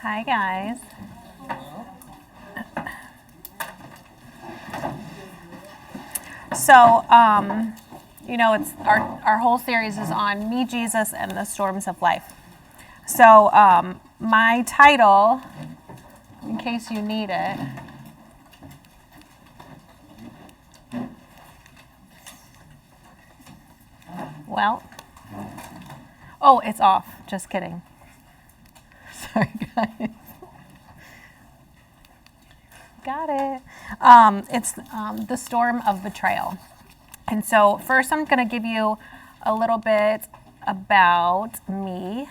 Hi, guys. So, it's our whole series is on me, Jesus, and the storms of life. So, my title, in case you need it, it's off. Just kidding. Sorry, guys. Got it. It's the storm of betrayal. And so first I'm going to give you a little bit about me.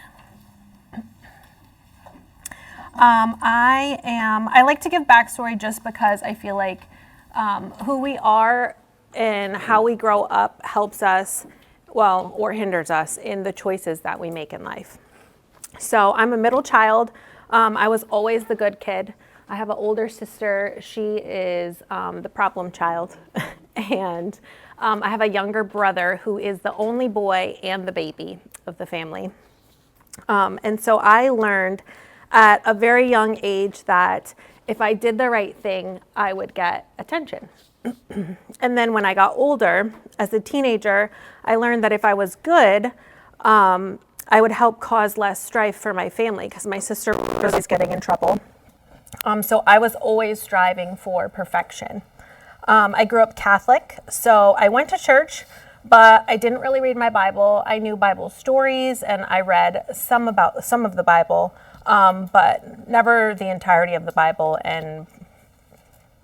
I like to give backstory just because I feel like who we are and how we grow up helps us, or hinders us in the choices that we make in life. So I'm a middle child. I was always the good kid. I have an older sister. She is the problem child. And I have a younger brother who is the only boy and the baby of the family. And so I learned at a very young age that if I did the right thing, I would get attention. And then when I got older, as a teenager, I learned that if I was good, I would help cause less strife for my family because my sister was always getting in trouble. So I was always striving for perfection. I grew up Catholic, so I went to church, but I didn't really read my Bible. I knew Bible stories and I read some of the Bible, but never the entirety of the Bible, and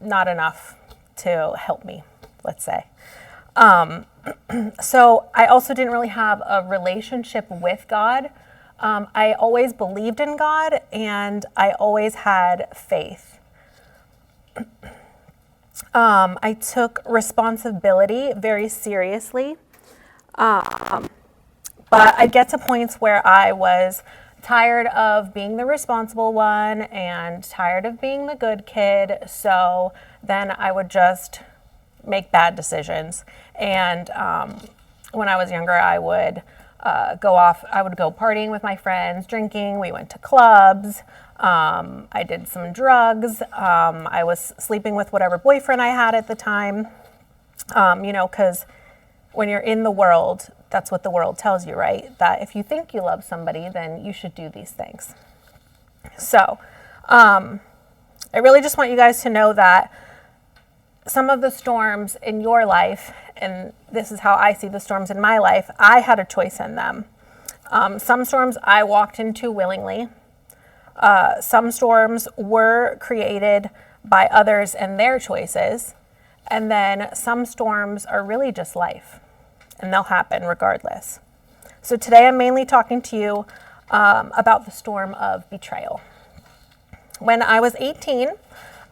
not enough to help me, let's say. So I also didn't really have a relationship with God. I always believed in God and I always had faith. I took responsibility very seriously. But I'd get to points where I was tired of being the responsible one and tired of being the good kid. So then I would just make bad decisions. And when I was younger, I would go partying with my friends, drinking. We went to clubs. I did some drugs. I was sleeping with whatever boyfriend I had at the time. Because when you're in the world, that's what the world tells you, right? That if you think you love somebody, then you should do these things. So I really just want you guys to know that some of the storms in your life, and this is how I see the storms in my life, I had a choice in them. Some storms I walked into willingly. Some storms were created by others and their choices. And then some storms are really just life, and they'll happen regardless. So today I'm mainly talking to you about the storm of betrayal. When I was 18,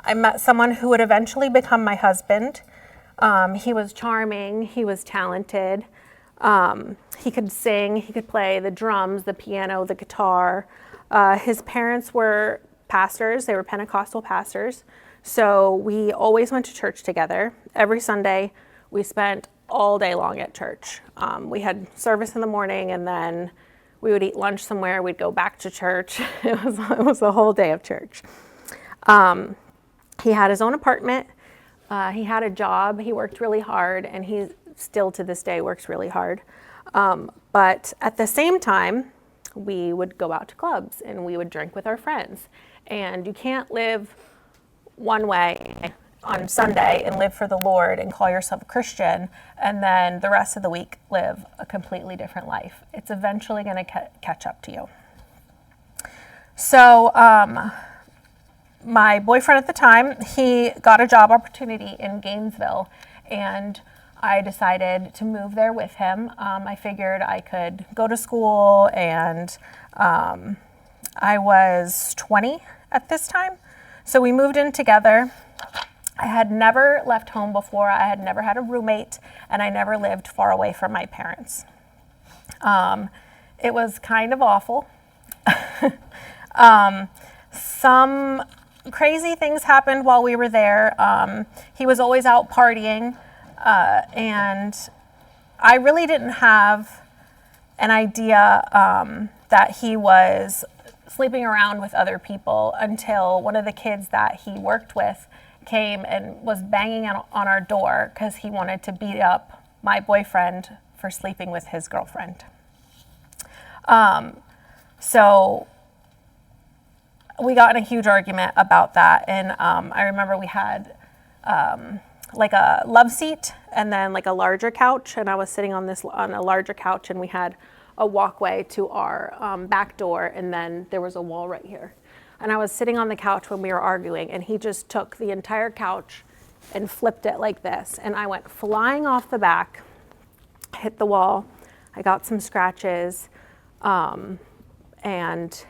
I met someone who would eventually become my husband. He was charming, he was talented, he could sing, he could play the drums, the piano, the guitar. His parents were pastors, they were Pentecostal pastors, so we always went to church together. Every Sunday, we spent all day long at church. We had service in the morning, and then we would eat lunch somewhere, we'd go back to church. It was a whole day of church. He had his own apartment, he had a job, he worked really hard, and he still to this day works really hard. But at the same time, we would go out to clubs and we would drink with our friends. And you can't live one way on Sunday and live for the Lord and call yourself a Christian and then the rest of the week live a completely different life. It's eventually going to catch up to you. So my boyfriend at the time, he got a job opportunity in Gainesville, and I decided to move there with him. I figured I could go to school, and I was 20 at this time. So we moved in together. I had never left home before. I had never had a roommate, and I never lived far away from my parents. It was kind of awful. Some crazy things happened while we were there. He was always out partying, and I really didn't have an idea that he was sleeping around with other people until one of the kids that he worked with came and was banging on our door because he wanted to beat up my boyfriend for sleeping with his girlfriend. So we got in a huge argument about that. And I remember we had like a love seat and then like a larger couch. And I was sitting on a larger couch, and we had a walkway to our back door. And then there was a wall right here. And I was sitting on the couch when we were arguing, and he just took the entire couch and flipped it like this. And I went flying off the back, hit the wall. I got some scratches. And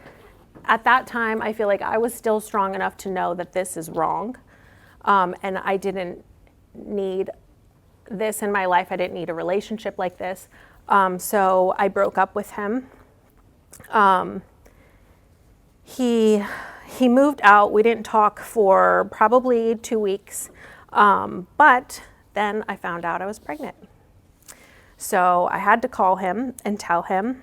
at that time, I feel like I was still strong enough to know that this is wrong. And I didn't need this in my life. I didn't need a relationship like this. So I broke up with him. He moved out. We didn't talk for probably 2 weeks. But then I found out I was pregnant. So I had to call him and tell him.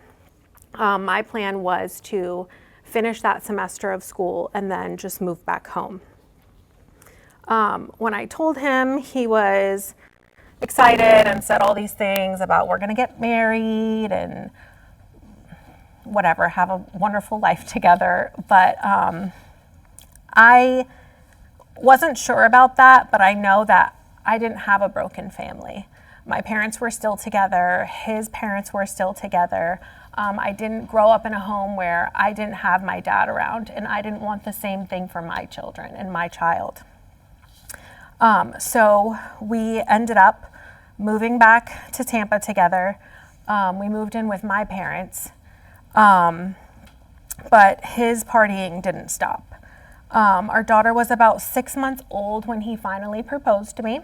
My plan was to finish that semester of school and then just move back home. When I told him, he was excited and said all these things about we're going to get married and whatever, have a wonderful life together. But I wasn't sure about that, but I know that I didn't have a broken family. My parents were still together. His parents were still together. I didn't grow up in a home where I didn't have my dad around, and I didn't want the same thing for my children and my child. So we ended up moving back to Tampa together. We moved in with my parents, but his partying didn't stop. Our daughter was about 6 months old when he finally proposed to me.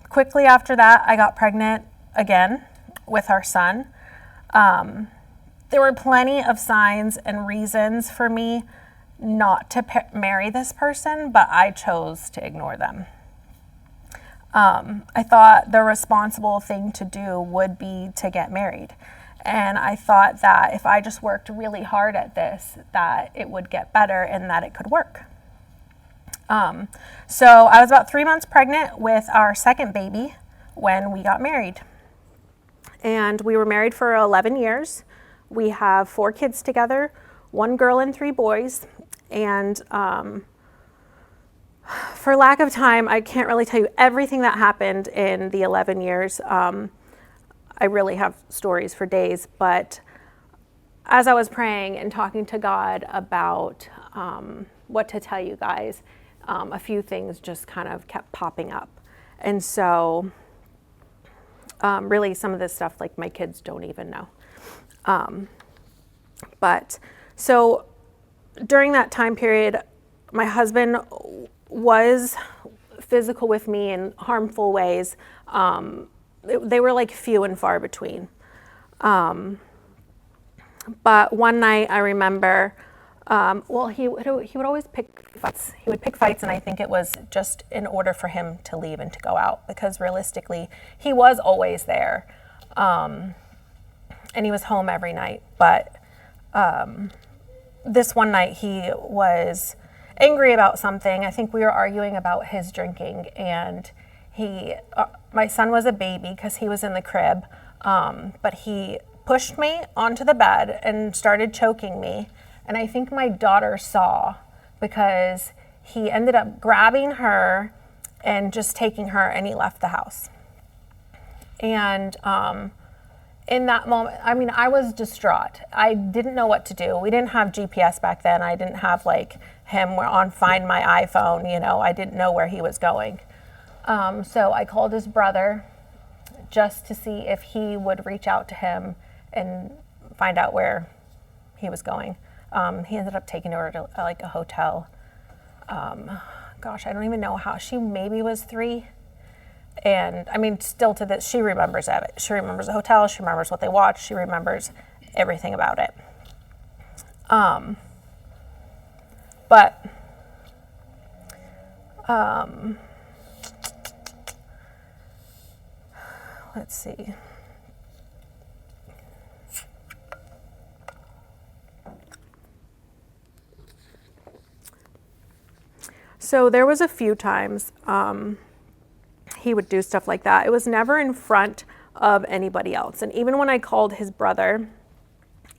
Quickly after that, I got pregnant again with our son. There were plenty of signs and reasons for me not to marry this person, but I chose to ignore them. I thought the responsible thing to do would be to get married. And I thought that if I just worked really hard at this, that it would get better and that it could work. So I was about 3 months pregnant with our second baby when we got married. And we were married for 11 years. We have 4 kids together, 1 girl and 3 boys. And for lack of time, I can't really tell you everything that happened in the 11 years. I really have stories for days. But as I was praying and talking to God about what to tell you guys, a few things just kind of kept popping up. And so really some of this stuff, like my kids don't even know. But so during that time period, my husband was physical with me in harmful ways. They were like few and far between. But one night I remember, he would always pick fights. He would pick fights, and I think it was just in order for him to leave and to go out, because realistically, he was always there. And he was home every night. But this one night he was angry about something. I think we were arguing about his drinking, and my son was a baby because he was in the crib, but he pushed me onto the bed and started choking me. And I think my daughter saw, because he ended up grabbing her and just taking her, and he left the house. And in that moment, I mean, I was distraught. I didn't know what to do. We didn't have GPS back then. I didn't have like him on Find My iPhone, I didn't know where he was going. So I called his brother just to see if he would reach out to him and find out where he was going. He ended up taking her to like a hotel. I don't even know how. She maybe was 3. And I mean, still to this, she remembers it. She remembers the hotel. She remembers what they watched. She remembers everything about it. But let's see. So there was a few times he would do stuff like that. It was never in front of anybody else. And even when I called his brother,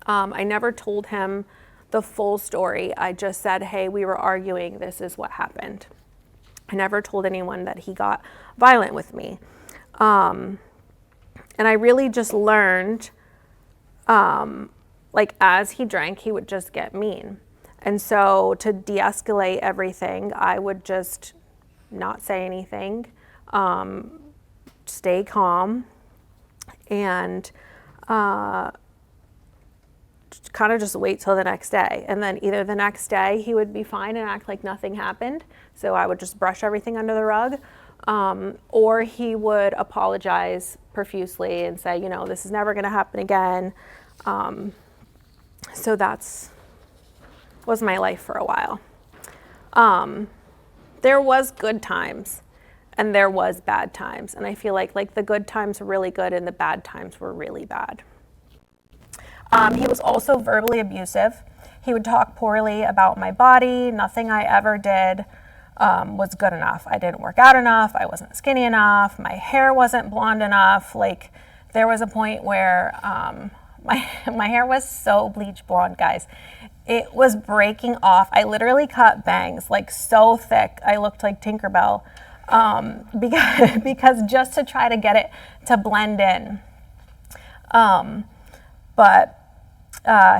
I never told him the full story. I just said, hey, we were arguing. This is what happened. I never told anyone that he got violent with me. And I really just learned, like as he drank, he would just get mean. And so to de-escalate everything, I would just not say anything, stay calm, and kind of just wait till the next day. And then either the next day he would be fine and act like nothing happened, so I would just brush everything under the rug, or he would apologize profusely and say, you know, this is never going to happen again. So that's was my life for a while. There was good times and there was bad times, and I feel like the good times were really good and the bad times were really bad. He was also verbally abusive. He would talk poorly about my body. Nothing I ever did was good enough. I didn't work out enough. I wasn't skinny enough. My hair wasn't blonde enough. Like, there was a point where my hair was so bleach blonde, guys. It was breaking off. I literally cut bangs like so thick. I looked like Tinkerbell because just to try to get it to blend in. But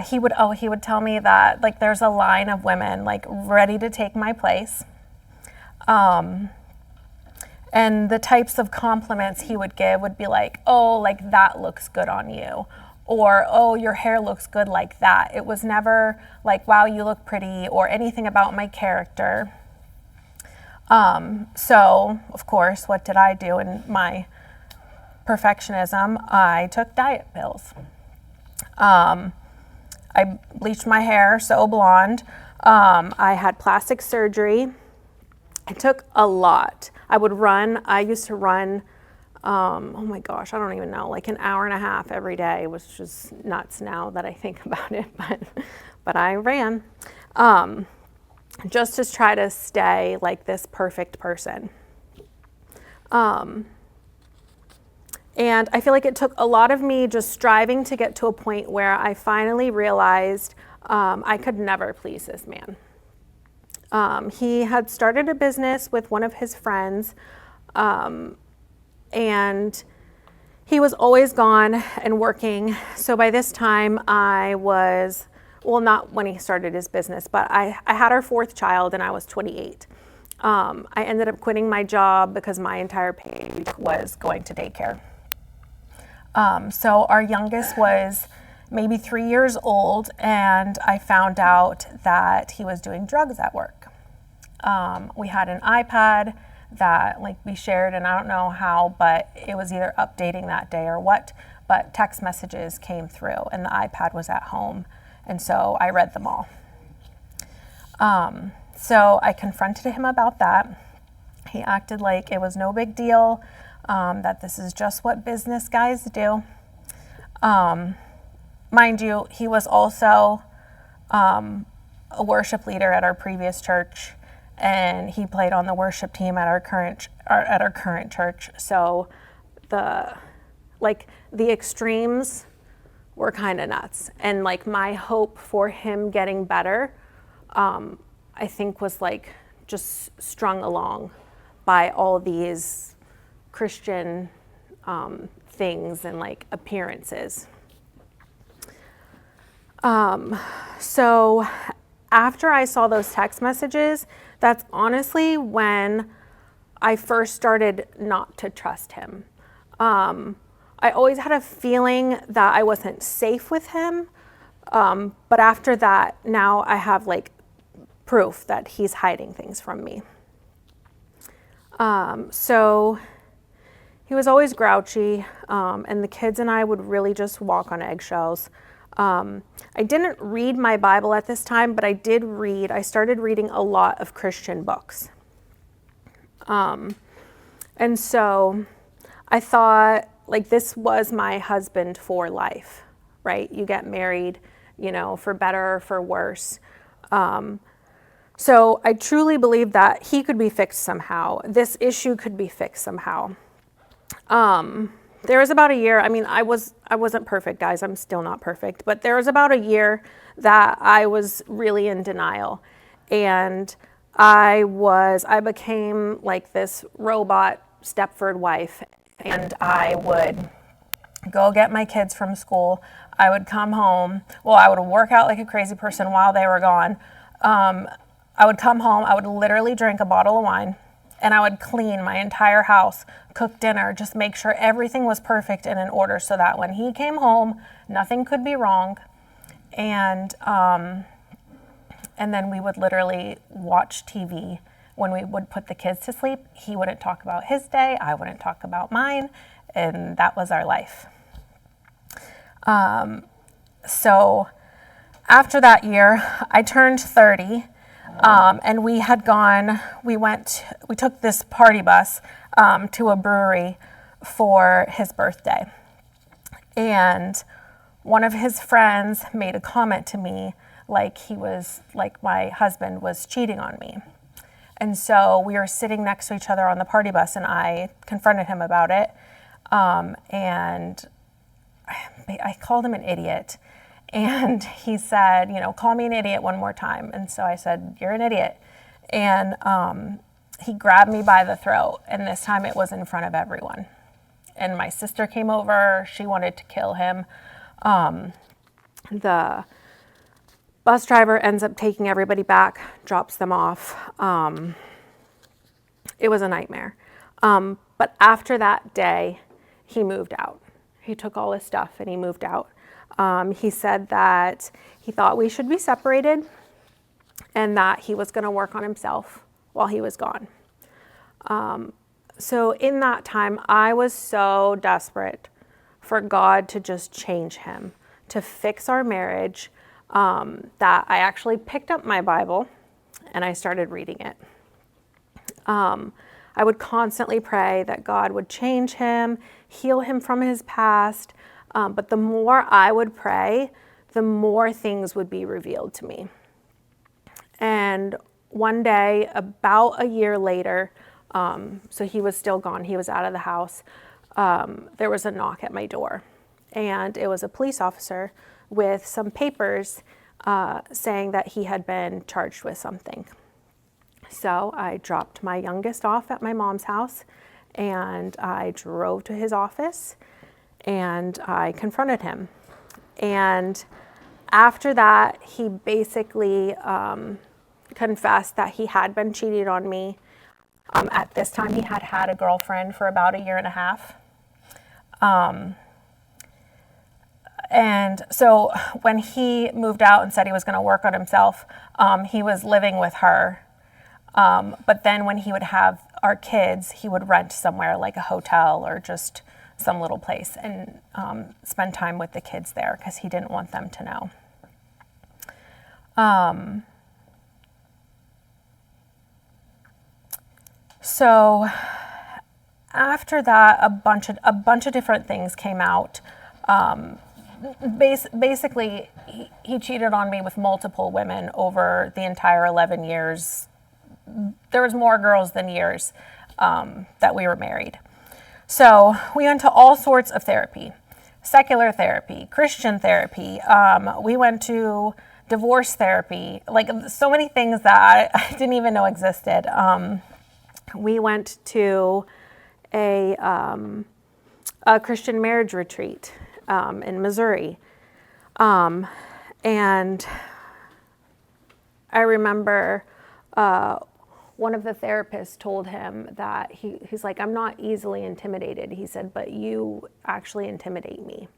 he would tell me that like there's a line of women like ready to take my place. And the types of compliments he would give would be like, oh, like that looks good on you. Or, oh, your hair looks good like that. It was never like, wow, you look pretty, or anything about my character. So, of course, what did I do in my perfectionism? I took diet pills. I bleached my hair so blonde. I had plastic surgery. It took a lot. I used to run, oh my gosh, I don't even know, like an hour and a half every day, which is nuts now that I think about it, but I ran, just to try to stay like this perfect person. And I feel like it took a lot of me just striving to get to a point where I finally realized I could never please this man. He had started a business with one of his friends, and he was always gone and working. So by this time I was, well, not when he started his business, but I had our fourth child and I was 28. I ended up quitting my job because my entire paycheck was going to daycare. So our youngest was maybe 3 years old, and I found out that he was doing drugs at work. We had an iPad that like we shared, and I don't know how, but it was either updating that day or what, but text messages came through and the iPad was at home. And so I read them all. So I confronted him about that. He acted like it was no big deal, that this is just what business guys do. Mind you, he was also a worship leader at our previous church, and he played on the worship team at our current church. So the extremes were kind of nuts. And like my hope for him getting better, I think was like just strung along by all these Christian things and like appearances. So after I saw those text messages, that's honestly when I first started not to trust him. I always had a feeling that I wasn't safe with him. But after that, now I have like proof that he's hiding things from me. So he was always grouchy, and the kids and I would really just walk on eggshells. I didn't read my Bible at this time, but I started reading a lot of Christian books. And so I thought, like, this was my husband for life, right? You get married, you know, for better or for worse. So I truly believe that he could be fixed somehow. This issue could be fixed somehow. There was about a year, I wasn't perfect, guys. I'm still not perfect, but there was about a year that I was really in denial. And I became like this robot Stepford wife, and I would go get my kids from school. I would come home. Well, I would work out like a crazy person while they were gone. I would come home. I would literally drink a bottle of wine, and I would clean my entire house, cook dinner, just make sure everything was perfect and in order so that when he came home, nothing could be wrong. And then we would literally watch TV. When we would put the kids to sleep, he wouldn't talk about his day, I wouldn't talk about mine, and that was our life. So after that year, I turned 30, and we took this party bus to a brewery for his birthday. And one of his friends made a comment to me like my husband was cheating on me. And so we were sitting next to each other on the party bus, and I confronted him about it. And I called him an idiot. And he said, call me an idiot one more time. And so I said, you're an idiot. And he grabbed me by the throat. And this time it was in front of everyone. And my sister came over. She wanted to kill him. The bus driver ends up taking everybody back, drops them off. It was a nightmare. But after that day, he moved out. He took all his stuff and he moved out. He said that he thought we should be separated and that he was going to work on himself while he was gone. So in that time, I was so desperate for God to just change him, to fix our marriage, that I actually picked up my Bible and I started reading it. I would constantly pray that God would change him, heal him from his past. But the more I would pray, the more things would be revealed to me. And one day, about a year later, so he was still gone, he was out of the house, there was a knock at my door. And it was a police officer with some papers saying that he had been charged with something. So I dropped my youngest off at my mom's house, and I drove to his office, and I confronted him. And after that, he basically confessed that he had been cheated on me. At this time, he had had a girlfriend for about a year and a half. And so when he moved out and said he was going to work on himself, he was living with her. But then when he would have our kids, he would rent somewhere like a hotel or just some little place and spend time with the kids there because he didn't want them to know. So after that, a bunch of different things came out. Basically, he cheated on me with multiple women over the entire 11 years. There was more girls than years that we were married. So we went to all sorts of therapy, secular therapy, Christian therapy. We went to divorce therapy, like so many things that I didn't even know existed. We went to a Christian marriage retreat in Missouri. And I remember one of the therapists told him that he's like, I'm not easily intimidated. He said, but you actually intimidate me.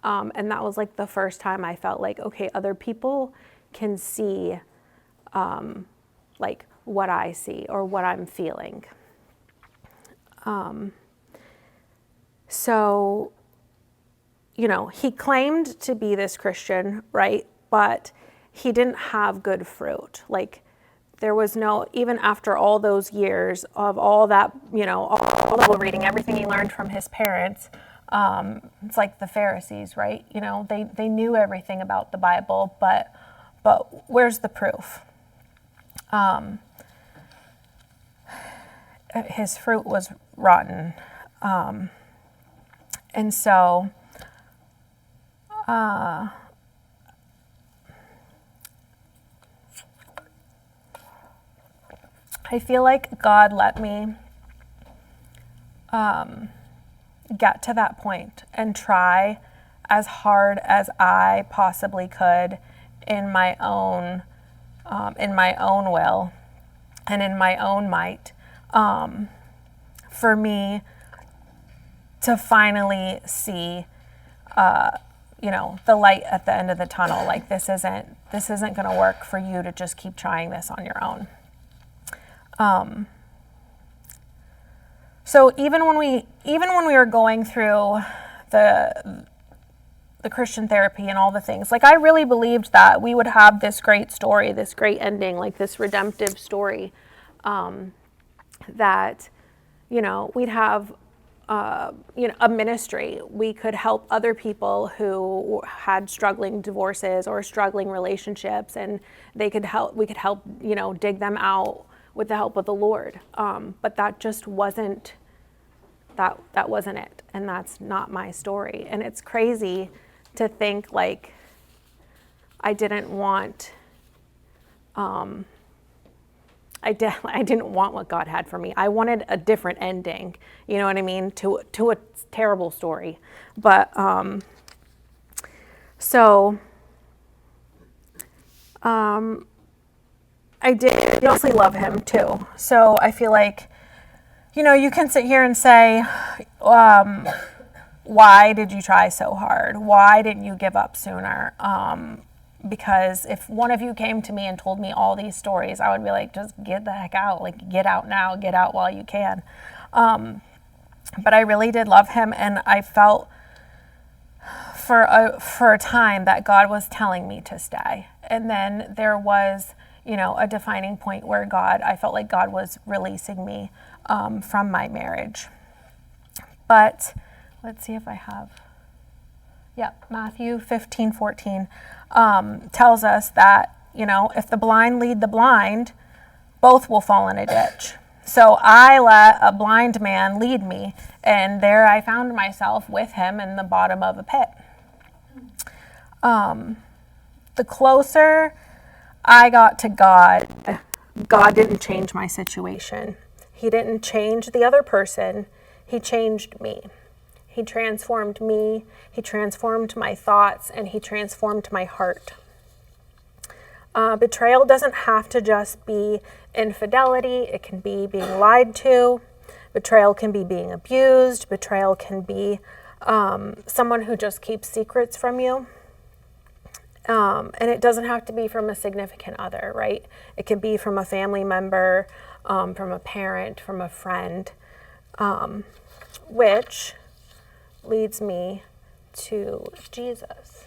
And that was like the first time I felt like, okay, other people can see like what I see or what I'm feeling. So, he claimed to be this Christian, right? But he didn't have good fruit. Like, there was no, even after all those years of all that, all the reading, everything he learned from his parents, it's like the Pharisees, right? They knew everything about the Bible, but where's the proof? his fruit was rotten. And so I feel like God let me get to that point and try as hard as I possibly could in my own will and in my own might, for me to finally see, the light at the end of the tunnel. Like, this isn't going to work for you to just keep trying this on your own. So even when we were going through the Christian therapy and all the things, like, I really believed that we would have this great story, this great ending, like this redemptive story, that, we'd have, a ministry. We could help other people who had struggling divorces or struggling relationships, and we could help, dig them out with the help of the Lord. But that just wasn't, that wasn't it. And that's not my story. And it's crazy to think, like, I didn't want what God had for me. I wanted a different ending, you know what I mean, to a terrible story. But I did honestly love him too. So I feel like, you can sit here and say, why did you try so hard? Why didn't you give up sooner? Because if one of you came to me and told me all these stories, I would be like, just get the heck out. Like, get out now, get out while you can. But I really did love him, and I felt for a time that God was telling me to stay. And then there was, a defining point where I felt like God was releasing me from my marriage. But let's see if I have. Yep, Matthew 15:14 tells us that, if the blind lead the blind, both will fall in a ditch. So I let a blind man lead me, and there I found myself with him in the bottom of a pit. The closer I got to God, God didn't change my situation. He didn't change the other person. He changed me. He transformed me. He transformed my thoughts, and he transformed my heart. Betrayal doesn't have to just be infidelity. It can be being lied to. Betrayal can be being abused. Betrayal can be someone who just keeps secrets from you. And it doesn't have to be from a significant other, right? It can be from a family member, from a parent, from a friend, which leads me to Jesus.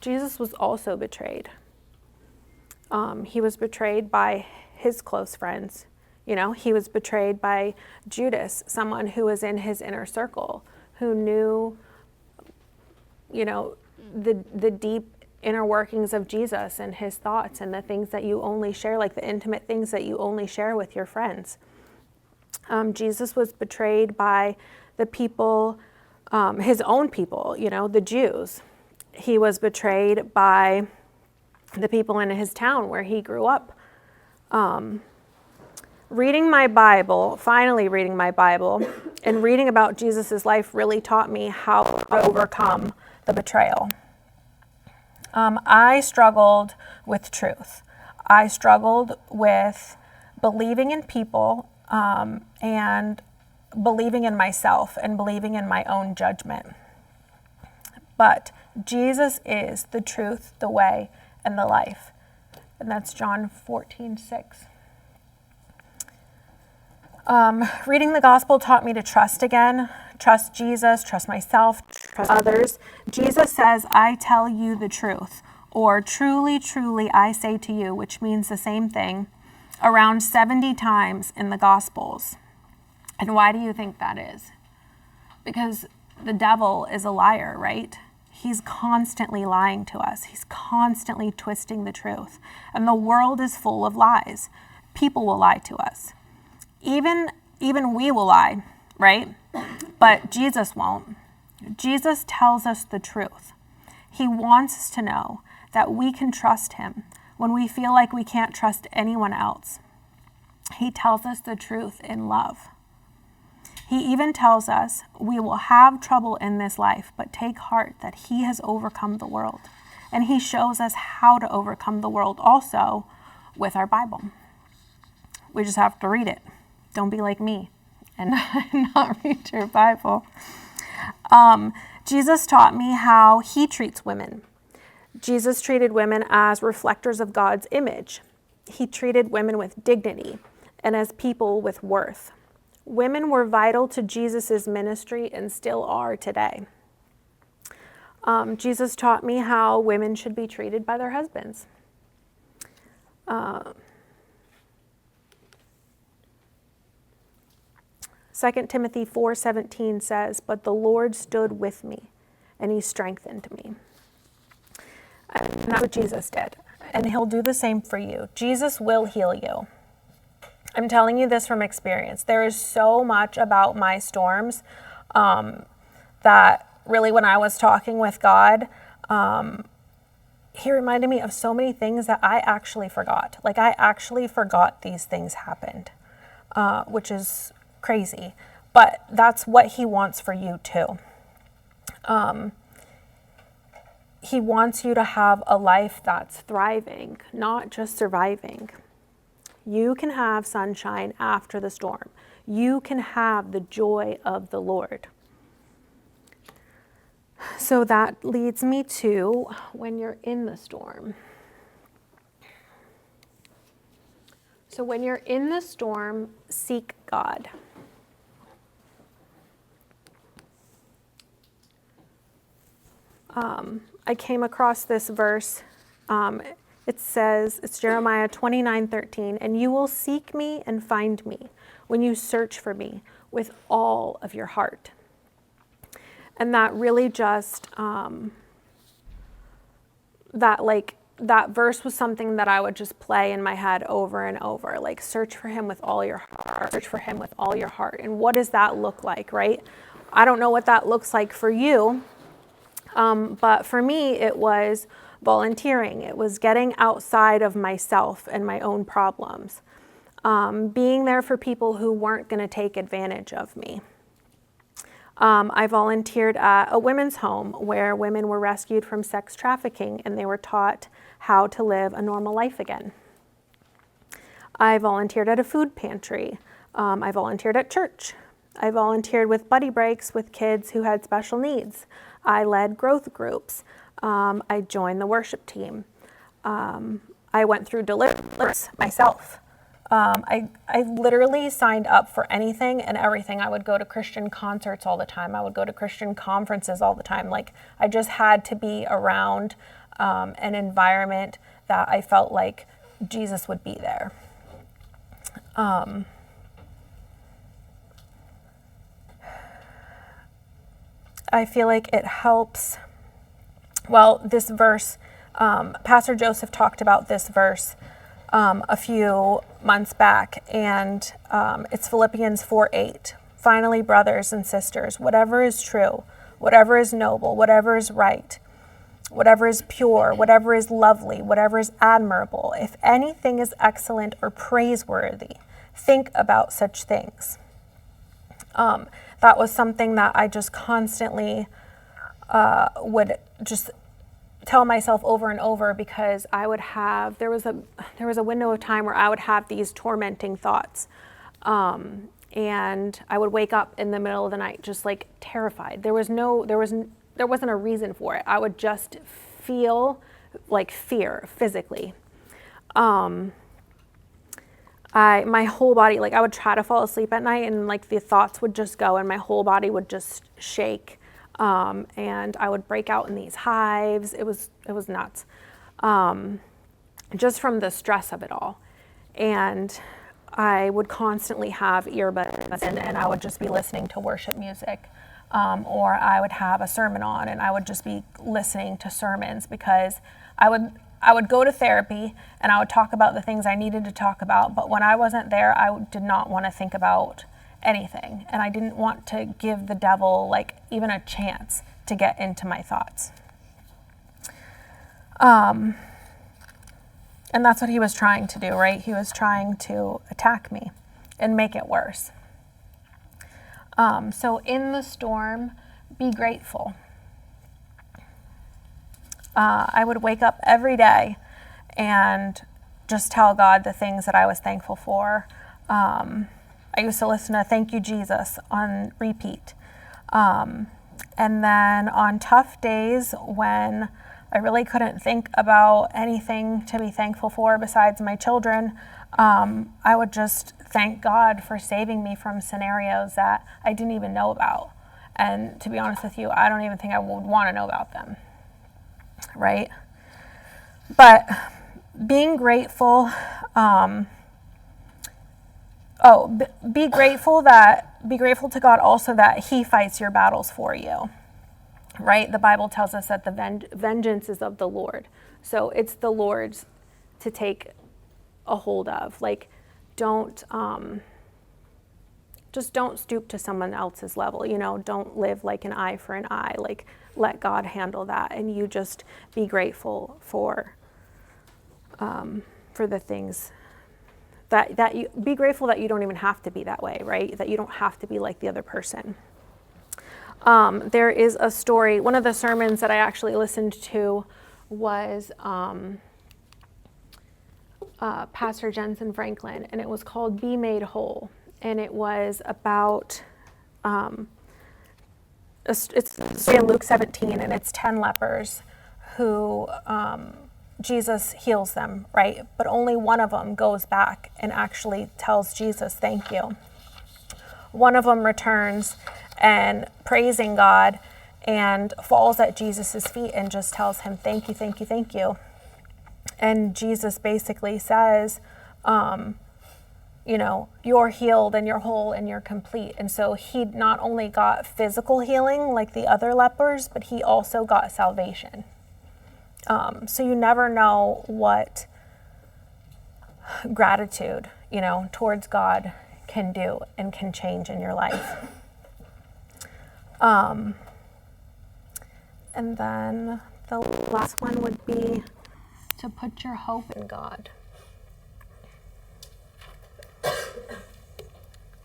Jesus was also betrayed. He was betrayed by his close friends. He was betrayed by Judas, someone who was in his inner circle, who knew, the deep inner workings of Jesus and his thoughts and the things that you only share, like the intimate things that you only share with your friends. Jesus was betrayed by the people, his own people, the Jews. He was betrayed by the people in his town where he grew up. Finally reading my Bible, and reading about Jesus' life really taught me how to overcome the betrayal. I struggled with truth. I struggled with believing in people, and believing in myself and believing in my own judgment. But Jesus is the truth, the way, and the life. And that's John 14:6. Reading the gospel taught me to trust again, trust Jesus, trust myself, trust others. Jesus says, I tell you the truth, or truly, truly, I say to you, which means the same thing, around 70 times in the Gospels. And why do you think that is? Because the devil is a liar, right? He's constantly lying to us. He's constantly twisting the truth. And the world is full of lies. People will lie to us. Even we will lie, right? But Jesus won't. Jesus tells us the truth. He wants us to know that we can trust him when we feel like we can't trust anyone else. He tells us the truth in love. He even tells us we will have trouble in this life, but take heart that he has overcome the world. And he shows us how to overcome the world also with our Bible. We just have to read it. Don't be like me and not read your Bible. Jesus taught me how he treats women. Jesus treated women as reflectors of God's image. He treated women with dignity and as people with worth. Women were vital to Jesus' ministry and still are today. Jesus taught me how women should be treated by their husbands. 2 Timothy 4:17 says, "But the Lord stood with me, and he strengthened me." And that's what Jesus did. And he'll do the same for you. Jesus will heal you. I'm telling you this from experience. There is so much about my storms that really when I was talking with God, he reminded me of so many things that I actually forgot. Like I actually forgot these things happened, which is crazy. But that's what he wants for you too. He wants you to have a life that's thriving, not just surviving. You can have sunshine after the storm. You can have the joy of the Lord. So that leads me to when you're in the storm. So when you're in the storm, seek God. I came across this verse. It says, it's Jeremiah 29:13, "And you will seek me and find me when you search for me with all of your heart." And that really just, that verse was something that I would just play in my head over and over, like search for him with all your heart, search for him with all your heart. And what does that look like, right? I don't know what that looks like for you, but for me, it was volunteering. It was getting outside of myself and my own problems, being there for people who weren't going to take advantage of me. I volunteered at a women's home where women were rescued from sex trafficking and they were taught how to live a normal life again. I volunteered at a food pantry. I volunteered at church. I volunteered with buddy breaks with kids who had special needs. I led growth groups. I joined the worship team. I went through deliverance myself. I literally signed up for anything and everything. I would go to Christian concerts all the time. I would go to Christian conferences all the time. Like I just had to be around an environment that I felt like Jesus would be there. I feel like it helps. Well, this verse, Pastor Joseph talked about this verse a few months back, and it's Philippians 4:8. "Finally, brothers and sisters, whatever is true, whatever is noble, whatever is right, whatever is pure, whatever is lovely, whatever is admirable, if anything is excellent or praiseworthy, think about such things." That was something that I just constantly would just tell myself over and over, because I would have, there was a window of time where I would have these tormenting thoughts. And I would wake up in the middle of the night just like terrified. There wasn't a reason for it. I would just feel like fear physically. My whole body, like I would try to fall asleep at night and like the thoughts would just go and my whole body would just shake. And I would break out in these hives. It was nuts. Just from the stress of it all. And I would constantly have earbuds in and I would just be listening to worship music. or I would have a sermon on and I would just be listening to sermons, because I would go to therapy and I would talk about the things I needed to talk about, but when I wasn't there, I did not want to think about anything, and I didn't want to give the devil like even a chance to get into my thoughts. And that's what he was trying to do, right? He was trying to attack me and make it worse. So in the storm, be grateful. I would wake up every day and just tell God the things that I was thankful for. I used to listen to Thank You, Jesus on repeat. And then on tough days when I really couldn't think about anything to be thankful for besides my children, I would just thank God for saving me from scenarios that I didn't even know about. And to be honest with you, I don't even think I would want to know about them, right? But being grateful, be grateful to God also that He fights your battles for you, right? The Bible tells us that the vengeance is of the Lord. So it's the Lord's to take a hold of. Like, don't stoop to someone else's level, don't live like an eye for an eye. Like, let God handle that, and you just be grateful for the things that you be grateful that you don't even have to be that way, right? That you don't have to be like the other person. There is a story, one of the sermons that I actually listened to was Pastor Jensen Franklin, and it was called Be Made Whole. And it was about, it's in Luke 17, and it's 10 lepers who Jesus heals them, right? But only one of them goes back and actually tells Jesus, thank you. One of them returns and praising God and falls at Jesus' feet and just tells him, thank you, thank you, thank you. And Jesus basically says, you're healed and you're whole and you're complete. And so he not only got physical healing like the other lepers, but he also got salvation. So you never know what gratitude, towards God can do and can change in your life. And then the last one would be to put your hope in God.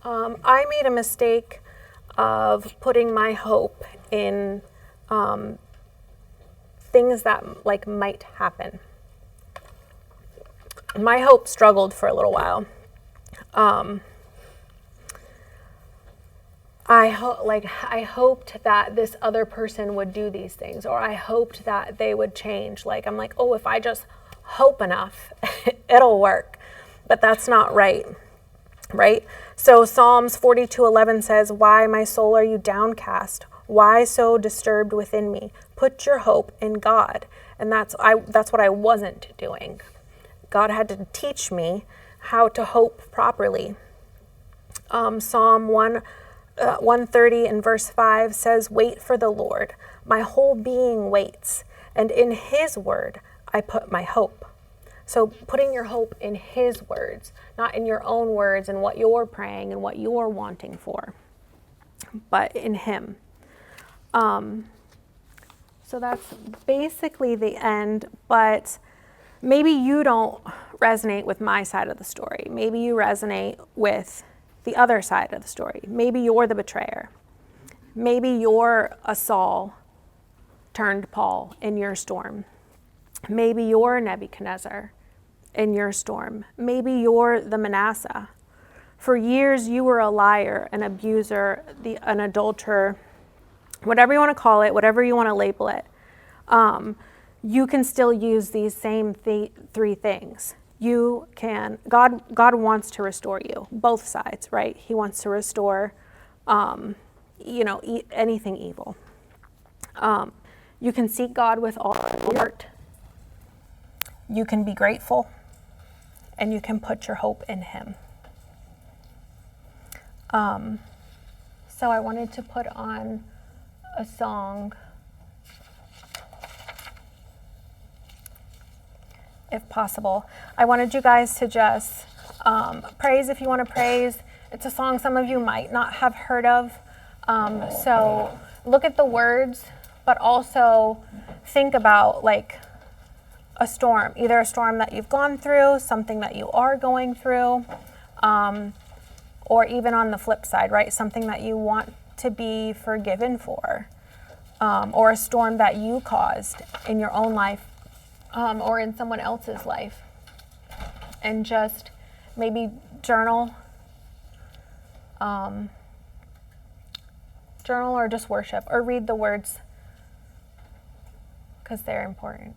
I made a mistake of putting my hope in things that might happen. My hope struggled for a little while. I hoped that this other person would do these things, or I hoped that they would change. I'm like, if I just hope enough, it'll work. But that's not right. Right? So Psalms 42:11 says, "Why, my soul, are you downcast? Why so disturbed within me? Put your hope in God." And that's what I wasn't doing. God had to teach me how to hope properly. Psalm 130 and verse 5 says, "Wait for the Lord. My whole being waits, and in His word I put my hope." So putting your hope in His words, not in your own words and what you're praying and what you're wanting for, but in Him. So that's basically the end, but maybe you don't resonate with my side of the story. Maybe you resonate with the other side of the story. Maybe you're the betrayer. Maybe you're a Saul turned Paul in your storm. Maybe you're Nebuchadnezzar in your storm. Maybe you're the Manasseh. For years you were a liar, an abuser, an adulterer, whatever you want to call it, whatever you want to label it. You can still use these same three things. You can, God wants to restore you, both sides, right? He wants to restore, anything evil. You can seek God with all your heart. You can be grateful, and you can put your hope in Him. So I wanted to put on a song, if possible. I wanted you guys to just praise if you want to praise. It's a song some of you might not have heard of. So look at the words, but also think about like a storm, either a storm that you've gone through, something that you are going through, or even on the flip side, right? Something that you want to be forgiven for, or a storm that you caused in your own life, or in someone else's life. And just maybe journal or just worship or read the words because they're important.